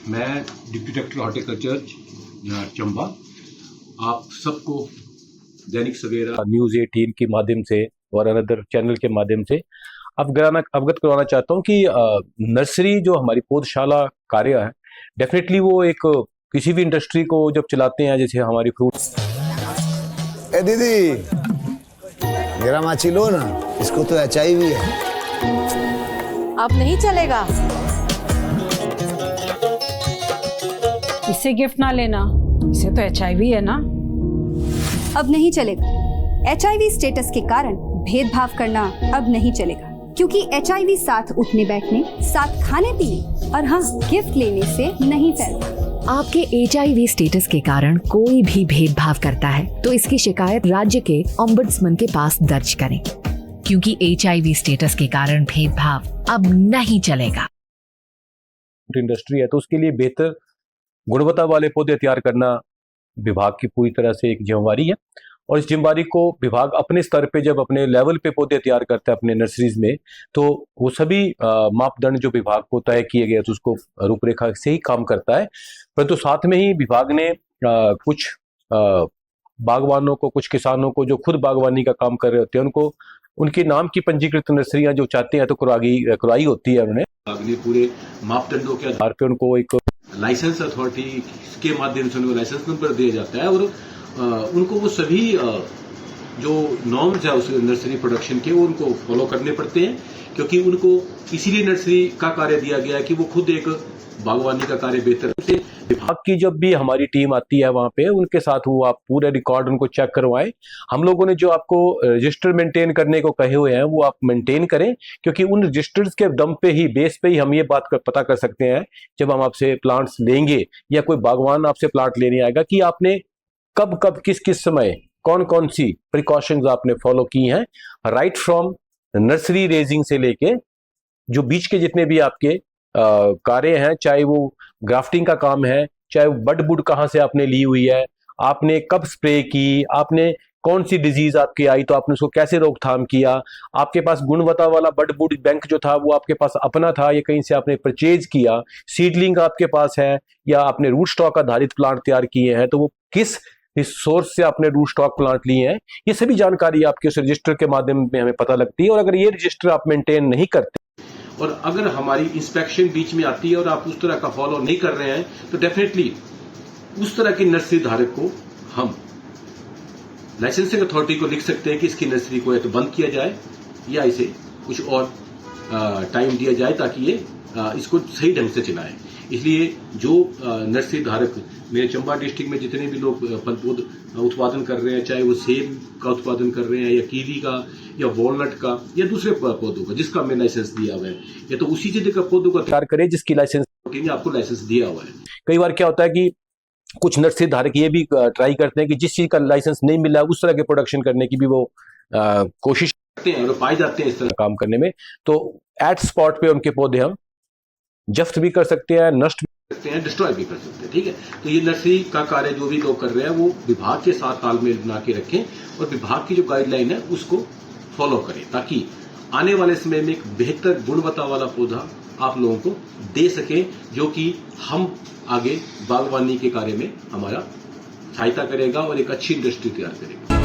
मैं deputy director horticulture Chamba, आप सबको दैनिक सवेरा न्यूज़ 18 के माध्यम से और अनदर चैनल के माध्यम से अवगत करवाना चाहता हूँ कि नर्सरी जो हमारी पौधशाला कार्य है, डेफिनेटली वो एक किसी भी इंडस्ट्री को जब चलाते हैं, जैसे हमारी फ्रूट्स। ए दीदी, मेरा माची लो ना, इसको तो HIV है। अब नहीं चलेगा। इससे गिफ्ट ना लेना, इसे तो HIV है ना। अब नहीं चलेगा। HIV स्टेटस के कारण भेदभाव करना अब नहीं चलेगा, क्योंकि HIV साथ उठने बैठने, साथ खाने पीने और हाँ गिफ्ट लेने से नहीं फैलता। आपके HIV स्टेटस के कारण कोई भी भेदभाव करता है तो इसकी शिकायत राज्य के ओम्बुड्समैन के पास दर्ज करें, क्योंकि HIV स्टेटस के कारण भेदभाव अब नहीं चलेगा। इंडस्ट्री है तो उसके लिए बेहतर गुणवत्ता वाले पौधे तैयार करना विभाग की पूरी तरह से एक जिम्मेवारी है, और इस जिम्मेवारी को विभाग अपने स्तर पे जब अपने लेवल पे पौधे तैयार करता है अपने नर्सरीज में, तो वो सभी मापदंड जो विभाग को तय किए गए तो उसको रूपरेखा से ही काम करता है। परंतु साथ में ही विभाग ने कुछ बागवानों को, कुछ किसानों को जो खुद बागवानी का काम कर रहे होते हैं, उनको उनके नाम की पंजीकृत नर्सरियां जो चाहते हैं तो करवाई होती है। उन्होंने पूरे मापदंडों के आधार पे उनको एक लाइसेंस अथॉरिटी के माध्यम से उनको लाइसेंस नंबर दिया जाता है, और उनको वो सभी जो नॉर्म्स है उस नर्सरी प्रोडक्शन के वो उनको फॉलो करने पड़ते हैं, क्योंकि उनको इसीलिए नर्सरी का कार्य दिया गया है कि वो खुद एक बागवानी का कार्य बेहतर से। विभाग की जब भी हमारी टीम आती है वहां पे, उनके साथ वो आप पूरे रिकॉर्ड उनको चेक करवाएं। हम लोगों ने जो आपको रजिस्टर मेंटेन करने को कहे हुए हैं वो आप मेंटेन करें, क्योंकि उन रजिस्टर्स के दम पे ही, बेस पे ही हम ये बात पता कर सकते हैं जब हम आपसे प्लांट्स लेंगे या कोई बागवान आपसे प्लांट लेने आएगा कि आपने कब कब किस समय कौन कौन सी प्रिकॉशंस आपने फॉलो की हैं, राइट फ्रॉम नर्सरी रेजिंग से लेके जो बीच के जितने भी आपके कार्य हैं, चाहे वो ग्राफ्टिंग का काम है, चाहे वो बड बुड कहाँ से आपने ली हुई है, आपने कब स्प्रे की, आपने कौन सी डिजीज आपकी आई तो आपने उसको कैसे रोकथाम किया, आपके पास गुणवत्ता वाला बड बुड बैंक जो था वो आपके पास अपना था या कहीं से आपने परचेज किया, सीडलिंग आपके पास है या आपने रूट स्टॉक आधारित प्लांट तैयार किए हैं तो वो किस सोर्स से आपने रूट स्टॉक प्लांट लिए हैं, ये सभी जानकारी आपके उस रजिस्टर के माध्यम में हमें पता लगती है। और अगर ये रजिस्टर आप मेंटेन नहीं करते और अगर हमारी इंस्पेक्शन बीच में आती है और आप उस तरह का फॉलो नहीं कर रहे हैं तो डेफिनेटली उस तरह की नर्सरी धारक को हम लाइसेंसिंग अथॉरिटी को लिख सकते हैं कि इसकी नर्सरी को या तो बंद किया जाए या इसे कुछ और टाइम दिया जाए ताकि ये इसको सही ढंग से चलाएं। इसलिए जो नर्सरी धारक मेरे चंबा डिस्ट्रिक्ट में जितने भी लोग फल पौध उत्पादन कर रहे हैं, चाहे वो सेब का उत्पादन कर रहे हैं या कीवी का या वॉलनट का या दूसरे पौधों का जिसका हमें लाइसेंस दिया हुआ है, या तो उसी जगह का पौधों का तैयार करें जिसकी लाइसेंस आपको लाइसेंस दिया हुआ है। कई बार क्या होता है कि कुछ नर्सरी धारक ये भी ट्राई करते हैं कि जिस चीज का लाइसेंस नहीं मिला उस तरह के प्रोडक्शन करने की भी वो कोशिश करते हैं और पाए जाते हैं इस तरह काम करने में, तो एट स्पॉट पे उनके पौधे हम जब्त भी कर सकते हैं, नष्ट भी कर सकते हैं, डिस्ट्रॉय भी कर सकते हैं। ठीक है, तो ये नर्सरी का कार्य जो भी लोग कर रहे हैं वो विभाग के साथ तालमेल बना के रखें और विभाग की जो गाइडलाइन है उसको फॉलो करें, ताकि आने वाले समय में एक बेहतर गुणवत्ता वाला पौधा आप लोगों को दे सके, जो कि हम आगे बागवानी के कार्य में हमारा सहायता करेगा और एक अच्छी इंडस्ट्री तैयार करेगा।